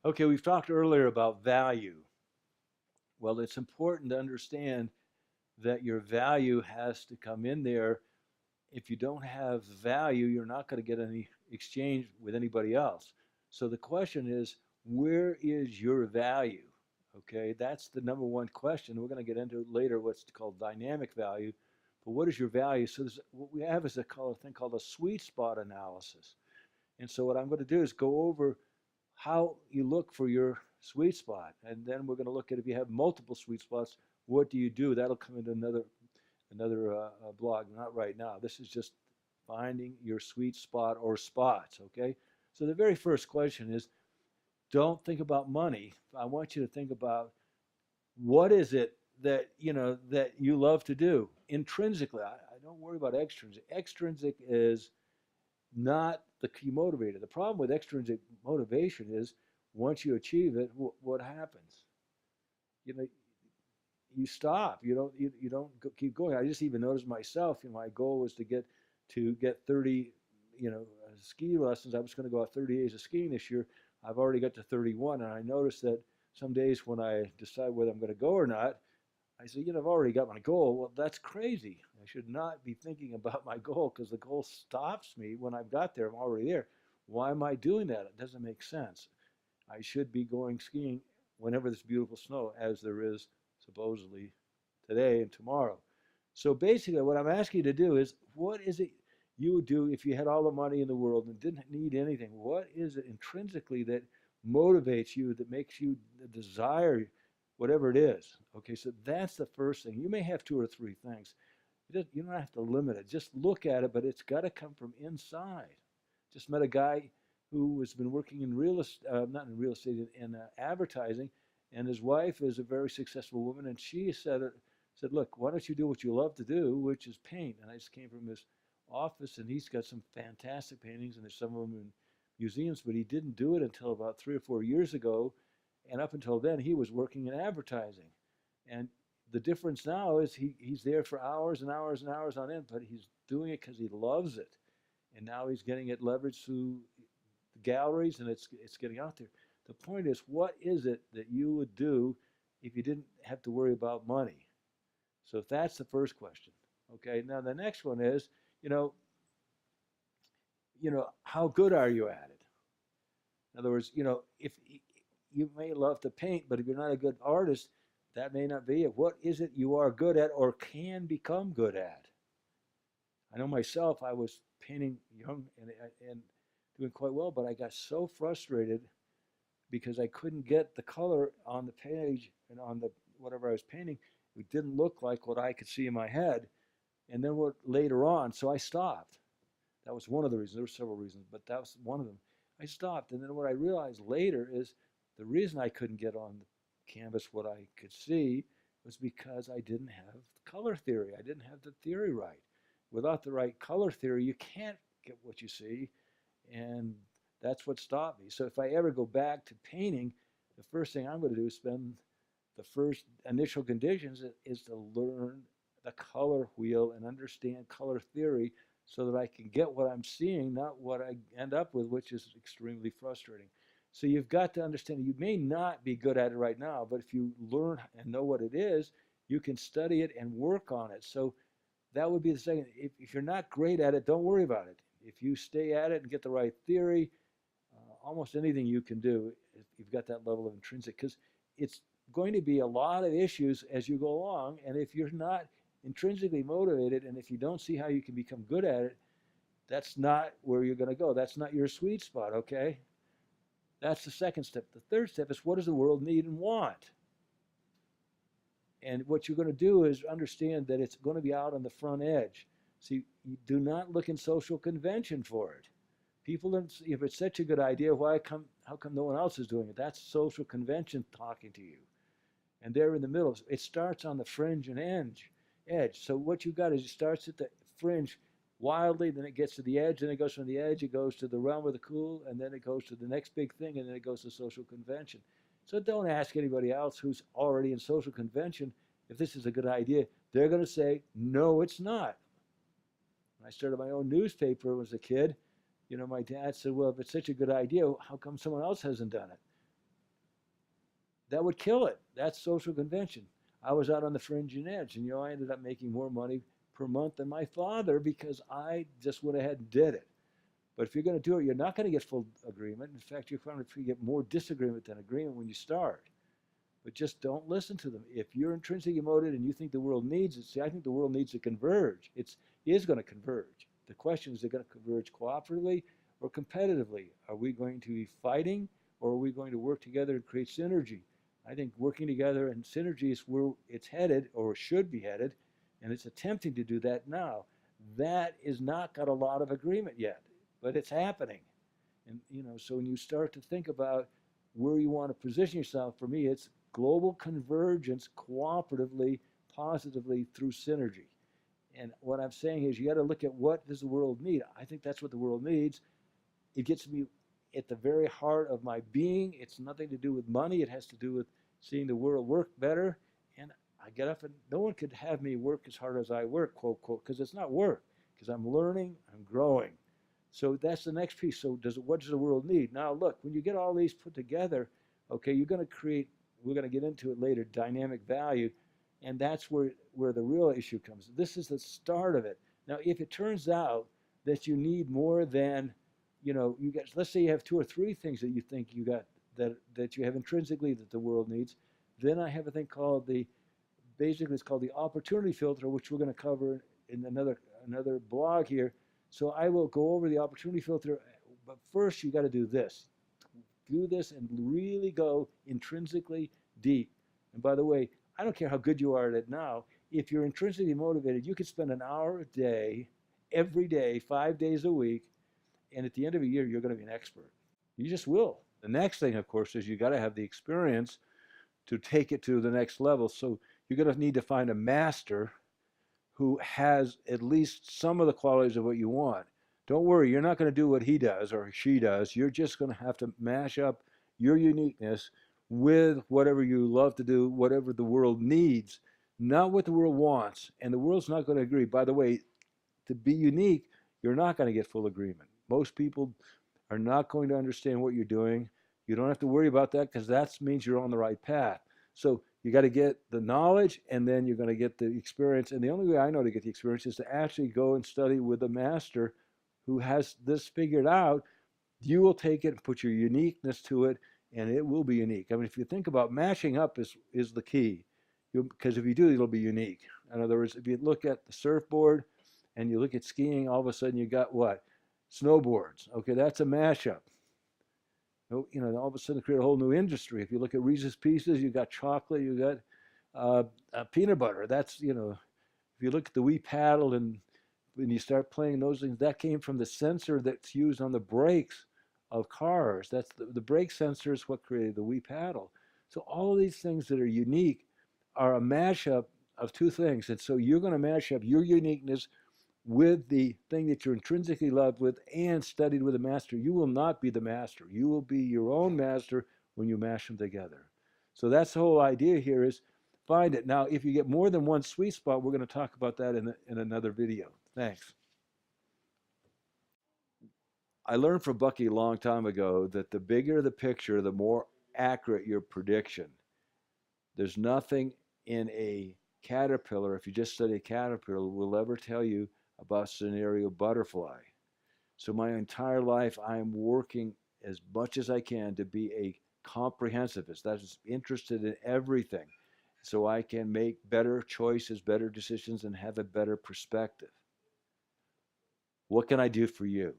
Okay, we've talked earlier about value. Well, it's important to understand that your value has to come in there. If you don't have value, you're not going to get any exchange with anybody else. So the question is, where is your value? Okay, that's the number one question. We're going to get into later what's called dynamic value. But what is your value? So what we have is a thing called a sweet spot analysis. And so what I'm going to do is go over how you look for your sweet spot. And then we're going to look at if you have multiple sweet spots, what do you do? That'll come into another blog, not right now. This is just finding your sweet spot or spots, okay? So the very first question is, don't think about money. I want you to think about what is it that that you love to do intrinsically. I don't worry about extrinsic. Extrinsic is not the key motivator. The problem with extrinsic motivation is once you achieve it, what happens? You know, you stop. You don't keep going. I just even noticed myself. My goal was to get 30, ski lessons. I was going to go out 30 days of skiing this year. I've already got to 31, and I noticed that some days when I decide whether I'm going to go or not, I say, I've already got my goal. Well, that's crazy. I should not be thinking about my goal because the goal stops me when I've got there. I'm already there. Why am I doing that? It doesn't make sense. I should be going skiing whenever there's beautiful snow, as there is supposedly today and tomorrow. So basically, what I'm asking you to do is, what is it you would do if you had all the money in the world and didn't need anything? What is it intrinsically that motivates you, that makes you desire whatever it is? Okay, so that's the first thing. You may have two or three things. You don't have to limit it. Just look at it, but it's got to come from inside. Just met a guy who has been working in real estate, not in real estate, in advertising, and his wife is a very successful woman, and she said, look, why don't you do what you love to do, which is paint? And I just came from his office, and he's got some fantastic paintings, and there's some of them in museums, but he didn't do it until about 3 or 4 years ago, and up until then, he was working in advertising. And the difference now is he's there for hours and hours and hours on end, but he's doing it because he loves it. And now he's getting it leveraged through the galleries, and it's getting out there. The point is, what is it that you would do if you didn't have to worry about money? So that's the first question. Okay. Now the next one is, you know, how good are you at it? In other words, if you may love to paint, but if you're not a good artist, that may not be it. What is it you are good at or can become good at? I know myself, I was painting young and doing quite well, but I got so frustrated because I couldn't get the color on the page and on the whatever I was painting. It didn't look like what I could see in my head. And then what later on, so I stopped. That was one of the reasons. There were several reasons, but that was one of them. I stopped. And then what I realized later is the reason I couldn't get on the canvas what I could see was because I didn't have color theory. I didn't have the theory right. Without the right color theory, you can't get what you see. And that's what stopped me. So if I ever go back to painting, the first thing I'm going to do is spend the first initial conditions is to learn the color wheel and understand color theory so that I can get what I'm seeing, not what I end up with, which is extremely frustrating. So you've got to understand you may not be good at it right now, but if you learn and know what it is, you can study it and work on it. So that would be the second. If you're not great at it, don't worry about it. If you stay at it and get the right theory, almost anything you can do if you've got that level of intrinsic, because it's going to be a lot of issues as you go along. And if you're not intrinsically motivated and if you don't see how you can become good at it, that's not where you're going to go. That's not your sweet spot, okay? That's the second step. The third step is, what does the world need and want? And what you're going to do is understand that it's going to be out on the front edge. See, you do not look in social convention for it. People, if it's such a good idea, how come no one else is doing it? That's social convention talking to you. And they're in the middle. It starts on the fringe and edge. So what you got is it starts at the fringe wildly, then it gets to the edge, then it goes from the edge, it goes to the realm of the cool, and then it goes to the next big thing, and then it goes to social convention. So don't ask anybody else who's already in social convention if this is a good idea. They're going to say, no, it's not. When I started my own newspaper as a kid, my dad said, well, if it's such a good idea, how come someone else hasn't done it? that would kill it. That's social convention. I was out on the fringe and edge, and I ended up making more money per month than my father because I just went ahead and did it. But if you're going to do it, you're not going to get full agreement. In fact, you're going to get more disagreement than agreement when you start. But just don't listen to them. If you're intrinsically motivated and you think the world needs it, see, I think the world needs to converge. It is going to converge. The question is, going to converge cooperatively or competitively? Are we going to be fighting, or are we going to work together and create synergy? I think working together and synergy is where it's headed, or should be headed, and it's attempting to do that now. That is not got a lot of agreement yet, but it's happening. And so when you start to think about where you want to position yourself, for me, it's global convergence cooperatively, positively through synergy. And what I'm saying is, you got to look at what does the world need. I think that's what the world needs. It gets me at the very heart of my being. It's nothing to do with money. It has to do with seeing the world work better. And I get up, and no one could have me work as hard as I work, quote, quote, because it's not work, because I'm learning, I'm growing. So that's the next piece. So what does the world need? Now, look, when you get all these put together, okay, you're going to create, we're going to get into it later, dynamic value. And that's where the real issue comes. This is the start of it. Now, if it turns out that you need more than, you get, let's say you have 2 or 3 things that you think you got that you have intrinsically that the world needs, then I have a thing called basically it's called the opportunity filter, which we're going to cover in another blog here. So I will go over the opportunity filter, but first you got to do this. Do this and really go intrinsically deep. And by the way, I don't care how good you are at it now. If you're intrinsically motivated, you could spend an hour a day, every day, 5 days a week, and at the end of a year, you're going to be an expert. You just will. The next thing, of course, is you got to have the experience to take it to the next level. So you're going to need to find a master who has at least some of the qualities of what you want. Don't worry, you're not going to do what he does or she does. You're just going to have to mash up your uniqueness with whatever you love to do, whatever the world needs, not what the world wants. And the world's not going to agree. By the way, to be unique, you're not going to get full agreement. Most people are not going to understand what you're doing. You don't have to worry about that, because that means you're on the right path. So you got to get the knowledge, and then you're going to get the experience. And the only way I know to get the experience is to actually go and study with a master who has this figured out. You will take it and put your uniqueness to it, and it will be unique. I mean, if you think about matching up is the key, because if you do, it'll be unique. In other words, if you look at the surfboard and you look at skiing, all of a sudden you got what? Snowboards. Okay, that's a mashup. All of a sudden create a whole new industry. If you look at Reese's Pieces, you got chocolate, you got peanut butter. That's, if you look at the Wii paddle, and when you start playing those things, that came from the sensor that's used on the brakes of cars. That's the brake sensor is what created the Wii paddle. So all of these things that are unique are a mashup of 2 things. And so you're going to mash up your uniqueness with the thing that you're intrinsically loved with and studied with a master. You will not be the master. You will be your own master when you mash them together. So that's the whole idea here, is find it. Now, if you get more than one sweet spot, we're going to talk about that in another video. Thanks. I learned from Bucky a long time ago that the bigger the picture, the more accurate your prediction. There's nothing in a caterpillar, if you just study a caterpillar, will ever tell you about scenario butterfly. So my entire life, I am working as much as I can to be a comprehensivist. That is interested in everything, so I can make better choices, better decisions, and have a better perspective. What can I do for you?